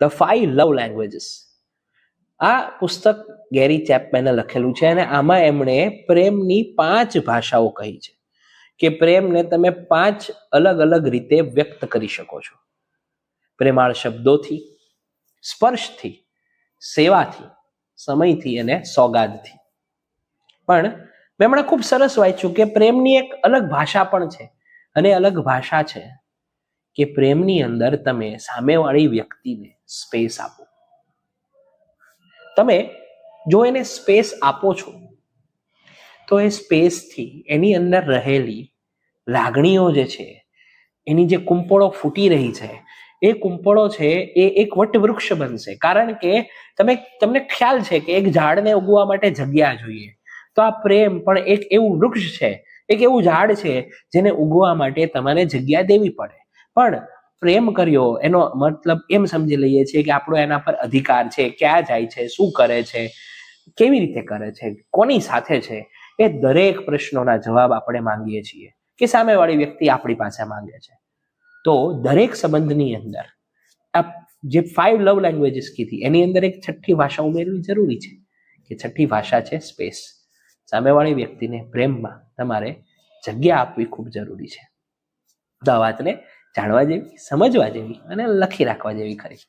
The 5 love languages. આ પુસ્તક ગેરી ચેપમેને લખેલું છે અને આમાં એમણે પ્રેમની 5 ભાષાઓ કહી છે કે પ્રેમને તમે 5 અલગ અલગ રીતે વ્યક્ત કરી શકો છો. પ્રેમાળ શબ્દોથી, સ્પર્શથી, સેવાથી, સમયથી અને સોગાદથી. પણ મેં હમણાં ખૂબ સરસ વાંચ્યું કે પ્રેમની એક અલગ ભાષા પણ છે અને અલગ ભાષા છે કે પ્રેમની અંદર તમે સામેવાળી વ્યક્તિને સ્પેસ આપો. તમે જો એને સ્પેસ આપો છો તો એ સ્પેસથી એની અંદર રહેલી લાગણીઓ જે છે, એની જે કુંપળો ફૂટી રહી છે, એ કુંપળો છે એ એક વટવૃક્ષ બનશે. કારણ કે તમને ખ્યાલ છે કે એક ઝાડને ઉગવા માટે જગ્યા જોઈએ, તો આ પ્રેમ પણ એક એવું વૃક્ષ છે, એક એવું ઝાડ છે જેને ઉગવા માટે તમારે જગ્યા દેવી પડે. પણ પ્રેમ કર્યો એનો મતલબ એમ સમજી લઈએ છીએ કે આપણો એના પર અધિકાર છે, ક્યાં જાય છે, શું કરે છે, કેવી રીતે કરે છે, કોની સાથે છે, એ દરેક પ્રશ્નોના જવાબ આપણે માંગીએ છીએ કે સામેવાળી વ્યક્તિ આપણી પાસે માંગે છે. તો દરેક સંબંધની અંદર આ જે 5 લવ લેંગ્વેજીસ કીધી એની અંદર એક છઠ્ઠી ભાષા ઉમેરવી જરૂરી છે કે છઠ્ઠી ભાષા છે સ્પેસ. સામેવાળી વ્યક્તિને પ્રેમમાં તમારે જગ્યા આપવી ખૂબ જરૂરી છે. તો આ વાતને જાણવા જેવી, સમજવા જેવી અને લખી રાખવા જેવી ખરી.